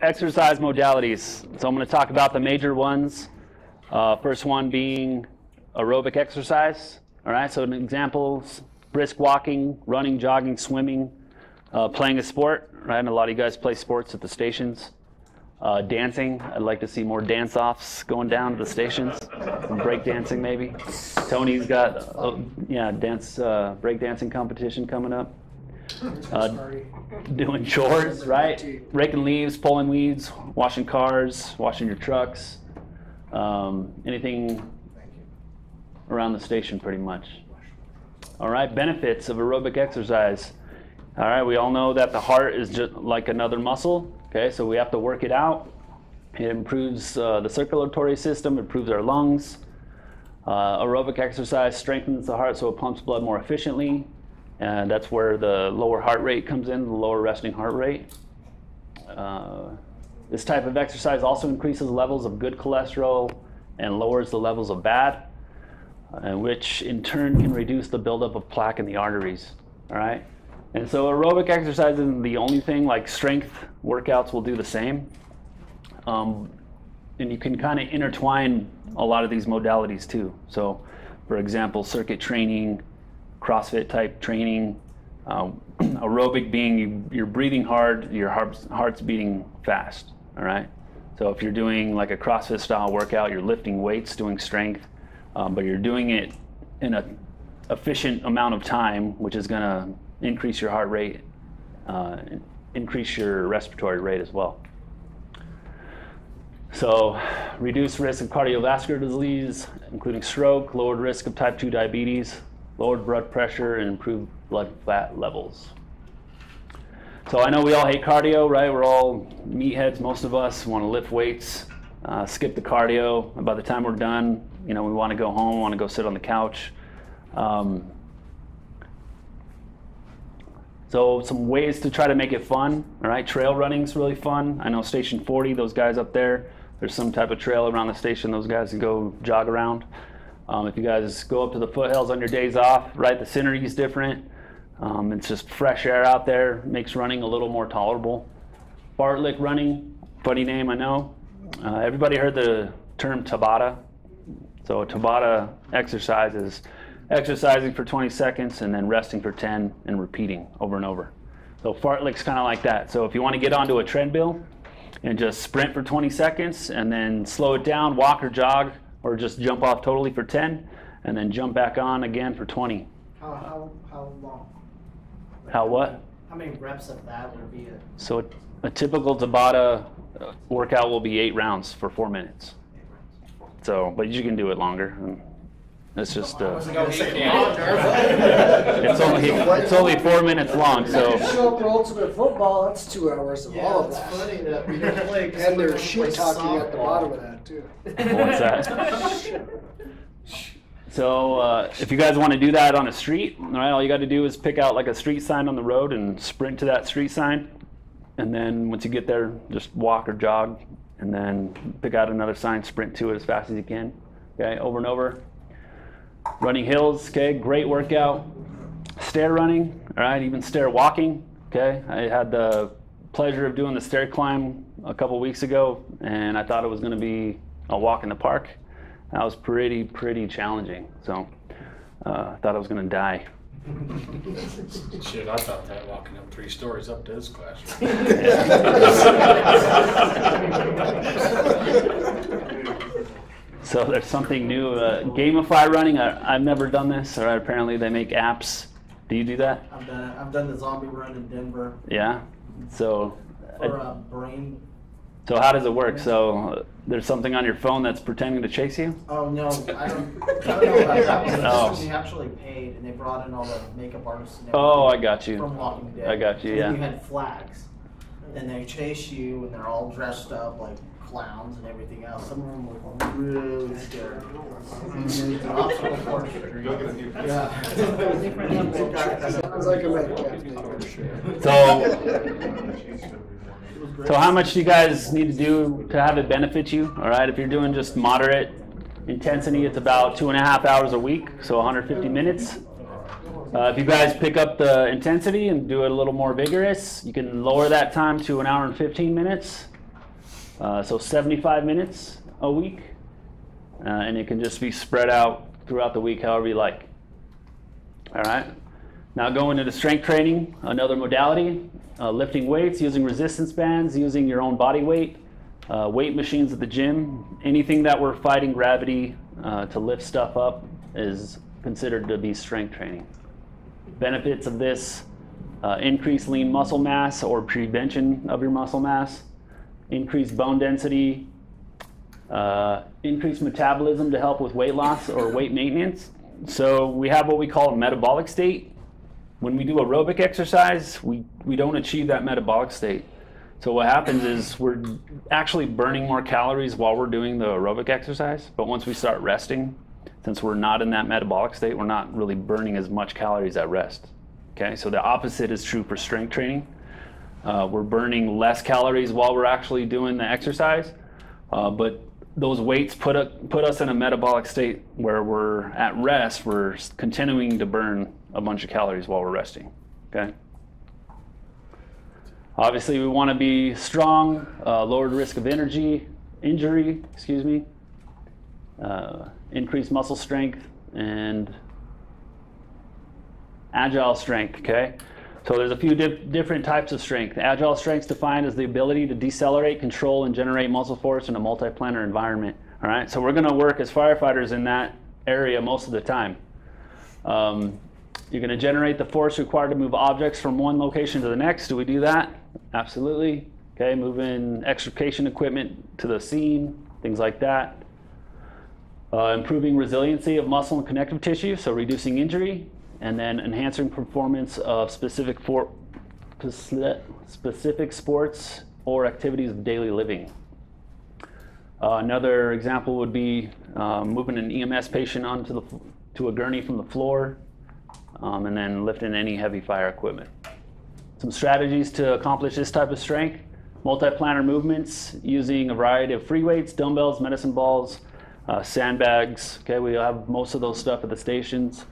exercise modalities. So I'm going to talk about the major ones. First one being aerobic exercise. All right, so an examples, brisk walking, running, jogging, swimming, playing a sport, right? And a lot of you guys play sports at the stations. Dancing, I'd like to see more dance-offs going down to the stations. Some break dancing maybe. Tony's got, break dancing competition coming up. Doing chores, right? Raking leaves, pulling weeds, washing cars, washing your trucks. Anything around the station pretty much. All right, benefits of aerobic exercise. All right, we all know that the heart is just like another muscle. Okay, so we have to work it out. It improves the circulatory system, improves our lungs. Aerobic exercise strengthens the heart so it pumps blood more efficiently. And that's where the lower heart rate comes in, the lower resting heart rate. This type of exercise also increases levels of good cholesterol and lowers the levels of bad, which in turn can reduce the buildup of plaque in the arteries. All right? And so aerobic exercise isn't the only thing, like strength workouts will do the same. And you can kind of intertwine a lot of these modalities too. So for example, circuit training, CrossFit type training, aerobic being you're breathing hard, your heart's beating fast, all right? So if you're doing like a CrossFit style workout, you're lifting weights, doing strength, but you're doing it in an efficient amount of time, which is gonna increase your heart rate, increase your respiratory rate as well. So reduced risk of cardiovascular disease, including stroke, lowered risk of type 2 diabetes, lowered blood pressure, and improved blood fat levels. So I know we all hate cardio, right? We're all meatheads, most of us want to lift weights, skip the cardio, and by the time we're done, we want to go home, want to go sit on the couch. So some ways to try to make it fun, all right? Trail running's really fun. I know Station 40, those guys up there, there's some type of trail around the station, those guys can go jog around. If you guys go up to the foothills on your days off, right, the scenery is different. It's just fresh air out there, makes running a little more tolerable. Fartlek running, funny name, I know. Everybody heard the term Tabata? So a Tabata exercise is exercising for 20 seconds and then resting for 10 and repeating over and over. So fartlek's kind of like that. So if you want to get onto a treadmill and just sprint for 20 seconds and then slow it down, walk or jog, or just jump off totally for 10 and then jump back on again for 20. How long? How what? How many reps of that would be? So a typical Tabata workout will be 8 rounds for 4 minutes. So, but you can do it longer. It's just it's only 4 minutes long. So show up for ultimate football, that's 2 hours of all of that. It's funny that we don't play. And there's shit talking at the bottom of that too. What's that? So if you guys want to do that on a street, all right, all you got to do is pick out like a street sign on the road and sprint to that street sign. And then once you get there, just walk or jog, and then pick out another sign, sprint to it as fast as you can. Okay, over and over. Running hills, okay, great workout. Stair running, all right, even stair walking, okay. I had the pleasure of doing the stair climb a couple weeks ago, and I thought it was going to be a walk in the park. That was pretty challenging, so I thought I was going to die. Shit, I thought that walking up 3 stories up to his classroom. So there's something new, gamify running. I've never done this. All right, apparently they make apps. Do you do that? I've done the zombie run in Denver. Yeah. So. For brain. So how does it work? So there's something on your phone that's pretending to chase you? Oh no, I don't know about that one. This was actually paid, and they brought in all the makeup artists and everything. Oh, I got you. From Walking Dead. I got you. And yeah. You had flags, and they chase you, and they're all dressed up like clowns and everything else. Some of them were really scary. Yeah. Sounds like a medicap. So how much do you guys need to do to have it benefit you? All right, if you're doing just moderate intensity, it's about 2.5 hours a week, so 150 minutes. If you guys pick up the intensity and do it a little more vigorous, you can lower that time to 1 hour and 15 minutes. So 75 minutes a week, and it can just be spread out throughout the week however you like. All right. Now going into strength training, another modality, lifting weights, using resistance bands, using your own body weight, weight machines at the gym. Anything that we're fighting gravity to lift stuff up is considered to be strength training. Benefits of this: increased lean muscle mass or prevention of your muscle mass, increased bone density, increased metabolism to help with weight loss or weight maintenance. So we have what we call a metabolic state. When we do aerobic exercise, we don't achieve that metabolic state. So what happens is we're actually burning more calories while we're doing the aerobic exercise, but once we start resting, since we're not in that metabolic state, we're not really burning as much calories at rest. Okay, so the opposite is true for strength training. We're burning less calories while we're actually doing the exercise, but those weights put us in a metabolic state where we're at rest, we're continuing to burn a bunch of calories while we're resting. Okay. Obviously, we want to be strong, lowered risk of injury, increased muscle strength, and agile strength. Okay. So there's a few different types of strength. Agile strength is defined as the ability to decelerate, control, and generate muscle force in a multiplanar environment. All right, so we're going to work as firefighters in that area most of the time. You're going to generate the force required to move objects from one location to the next. Do we do that? Absolutely. Okay, moving extrication equipment to the scene, things like that. Improving resiliency of muscle and connective tissue, so reducing injury. And then enhancing performance of specific sports or activities of daily living. Another example would be moving an EMS patient onto to a gurney from the floor, and then lifting any heavy fire equipment. Some strategies to accomplish this type of strength: multi-planar movements using a variety of free weights, dumbbells, medicine balls, sandbags. Okay, we have most of those stuff at the stations.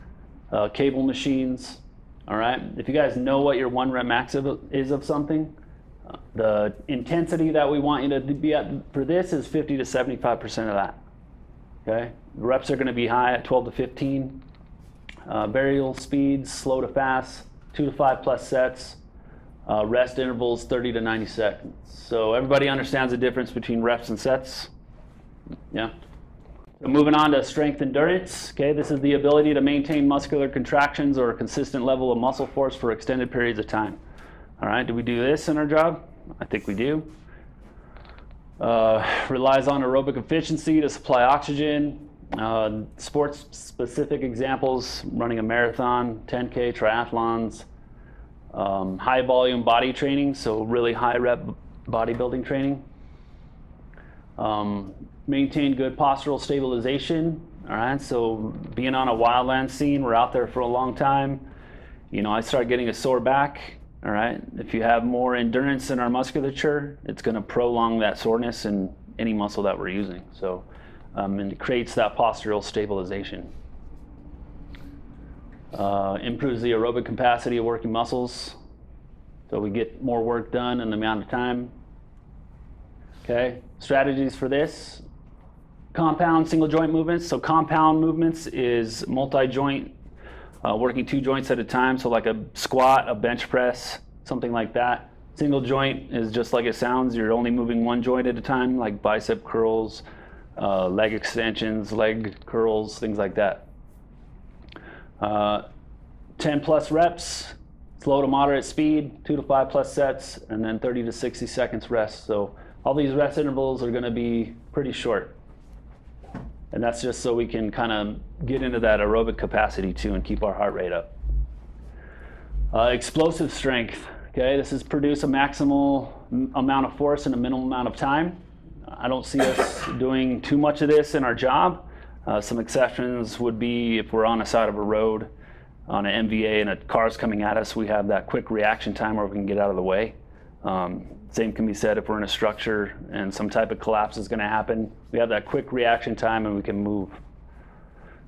Cable machines. All right, if you guys know what your 1 rep max is of something, the intensity that we want you to be at for this is 50 to 75% of that. Okay, the reps are going to be high at 12 to 15. Variable speeds, slow to fast, 2 to 5 plus sets. Rest intervals 30 to 90 seconds. So everybody understands the difference between reps and sets? Yeah. So moving on to strength endurance. Okay, this is the ability to maintain muscular contractions or a consistent level of muscle force for extended periods of time. All right, do we do this in our job? I think we do. Relies on aerobic efficiency to supply oxygen. Sports specific examples: running a marathon, 10K, triathlons. High volume body training, so really high rep bodybuilding training. Maintain good postural stabilization. All right, so being on a wildland scene, we're out there for a long time. You know, I start getting a sore back. All right, if you have more endurance in our musculature, it's going to prolong that soreness in any muscle that we're using. So, and it creates that postural stabilization. Improves the aerobic capacity of working muscles, so we get more work done in the amount of time. Okay, strategies for this: compound single joint movements. So compound movements is multi-joint, working 2 joints at a time, so like a squat, a bench press, something like that. Single joint is just like it sounds, you're only moving 1 joint at a time, like bicep curls, leg extensions, leg curls, things like that. 10 plus reps, slow to moderate speed, 2 to 5 plus sets, and then 30 to 60 seconds rest. So all these rest intervals are going to be pretty short. And that's just so we can kind of get into that aerobic capacity too and keep our heart rate up. Explosive strength. Okay, this is produce a maximal amount of force in a minimal amount of time. I don't see us doing too much of this in our job. Some exceptions would be if we're on the side of a road on an MVA and a car's coming at us, we have that quick reaction time where we can get out of the way. Same can be said if we're in a structure and some type of collapse is going to happen. We have that quick reaction time and we can move.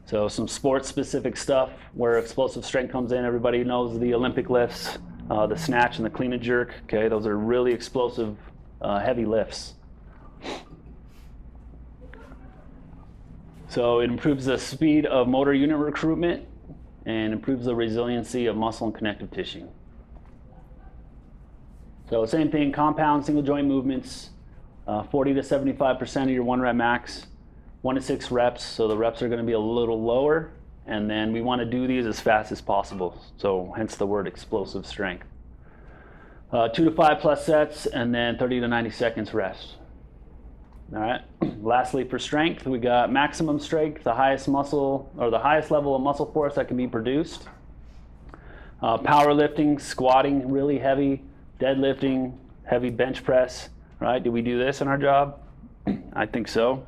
So some sports specific stuff where explosive strength comes in. Everybody knows the Olympic lifts, the snatch and the clean and jerk. Okay, those are really explosive, heavy lifts. So it improves the speed of motor unit recruitment and improves the resiliency of muscle and connective tissue. So same thing, compound single joint movements, 40 to 75% of your 1 rep max, 1 to 6 reps, so the reps are going to be a little lower, and then we want to do these as fast as possible, so hence the word explosive strength. 2 to 5 plus sets, and then 30 to 90 seconds rest. All right. Lastly, for strength, we got maximum strength, the highest muscle or the highest level of muscle force that can be produced. Powerlifting, squatting, really heavy, deadlifting, heavy bench press. Right? Do we do this in our job? I think so.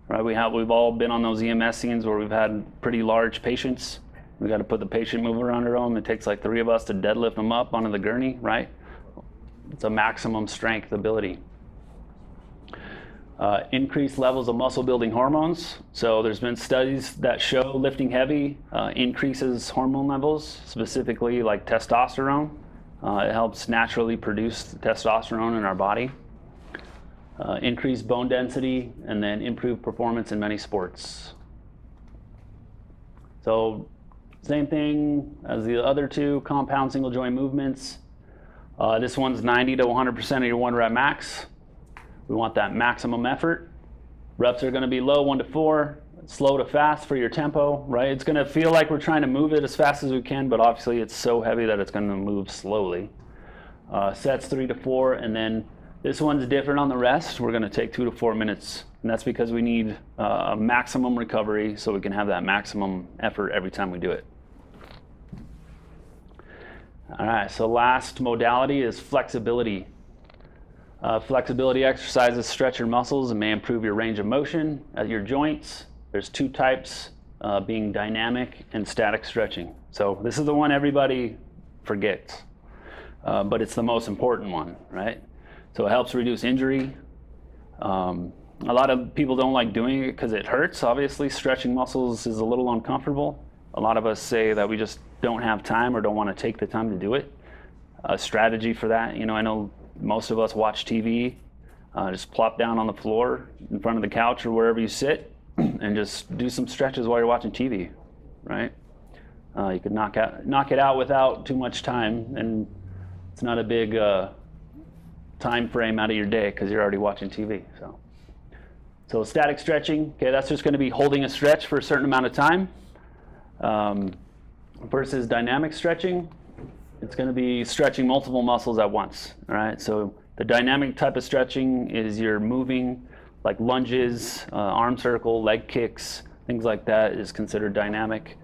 Right? We've all been on those EMS scenes where we've had pretty large patients. We got to put the patient mover under them. It takes like 3 of us to deadlift them up onto the gurney. Right? It's a maximum strength ability. Increased levels of muscle building hormones. So there's been studies that show lifting heavy increases hormone levels, specifically like testosterone. It helps naturally produce testosterone in our body. Increased bone density, and then improved performance in many sports. So same thing as the other two, compound single joint movements. This one's 90 to 100% of your 1 rep max. We want that maximum effort. Reps are going to be low, 1 to 4, slow to fast for your tempo, right? It's going to feel like we're trying to move it as fast as we can, but obviously it's so heavy that it's going to move slowly. Sets 3 to 4, and then this one's different on the rest. We're going to take 2 to 4 minutes, and that's because we need a maximum recovery so we can have that maximum effort every time we do it. All right, so last modality is flexibility. Flexibility exercises stretch your muscles and may improve your range of motion at your joints. There's 2 types, being dynamic and static stretching. So this is the one everybody forgets, but it's the most important one, right? So it helps reduce injury. A lot of people don't like doing it because it hurts. Obviously, stretching muscles is a little uncomfortable. A lot of us say that we just don't have time or don't want to take the time to do it. A strategy for that, I know most of us watch TV, just plop down on the floor in front of the couch or wherever you sit and just do some stretches while you're watching TV, right? You could knock it out without too much time, and it's not a big time frame out of your day because you're already watching TV. So static stretching, okay, that's just going to be holding a stretch for a certain amount of time. Versus dynamic stretching, it's going to be stretching multiple muscles at once, all right? So the dynamic type of stretching is you're moving, like lunges, arm circle, leg kicks, things like that is considered dynamic.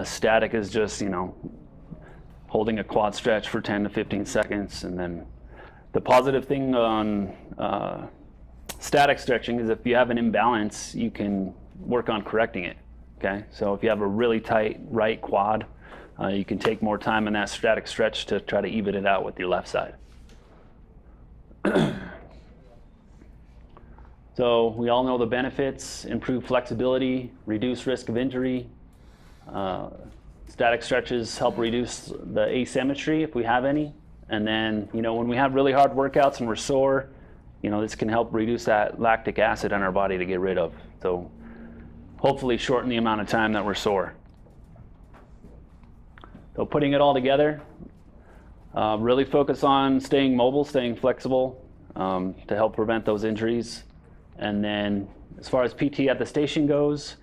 Static is just, holding a quad stretch for 10 to 15 seconds. And then the positive thing on static stretching is if you have an imbalance, you can work on correcting it, okay? So if you have a really tight right quad, you can take more time in that static stretch to try to even it out with your left side. So we all know the benefits: improve flexibility, reduce risk of injury. Static stretches help reduce the asymmetry if we have any. And then, when we have really hard workouts and we're sore, this can help reduce that lactic acid in our body to get rid of. So hopefully shorten the amount of time that we're sore. So putting it all together, really focus on staying mobile, staying flexible to help prevent those injuries. And then as far as PT at the station goes,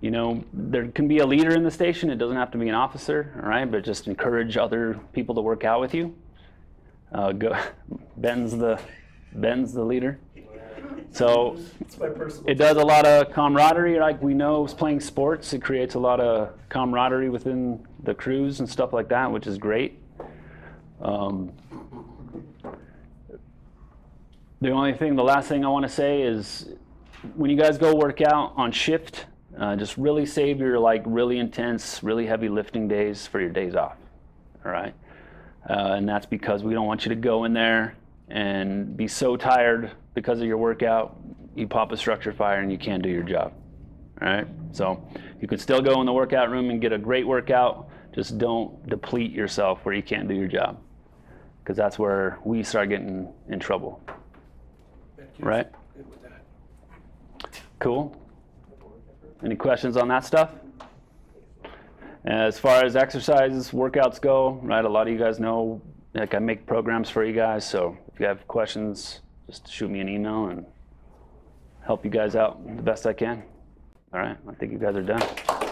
there can be a leader in the station. It doesn't have to be an officer, all right? But just encourage other people to work out with you. Ben's the leader. So it does a lot of camaraderie. Like we know playing sports, it creates a lot of camaraderie within the crews and stuff like that, which is great. The last thing I want to say is when you guys go work out on shift, just really save your really intense, really heavy lifting days for your days off, all right? And that's because we don't want you to go in there and be so tired because of your workout, you pop a structure fire and you can't do your job, all right? So you can still go in the workout room and get a great workout, just don't deplete yourself where you can't do your job, because that's where we start getting in trouble, right? Cool. Any questions on that stuff? As far as exercises, workouts go, right, a lot of you guys know, like I make programs for you guys, so if you have questions, just shoot me an email and help you guys out the best I can. All right, I think you guys are done.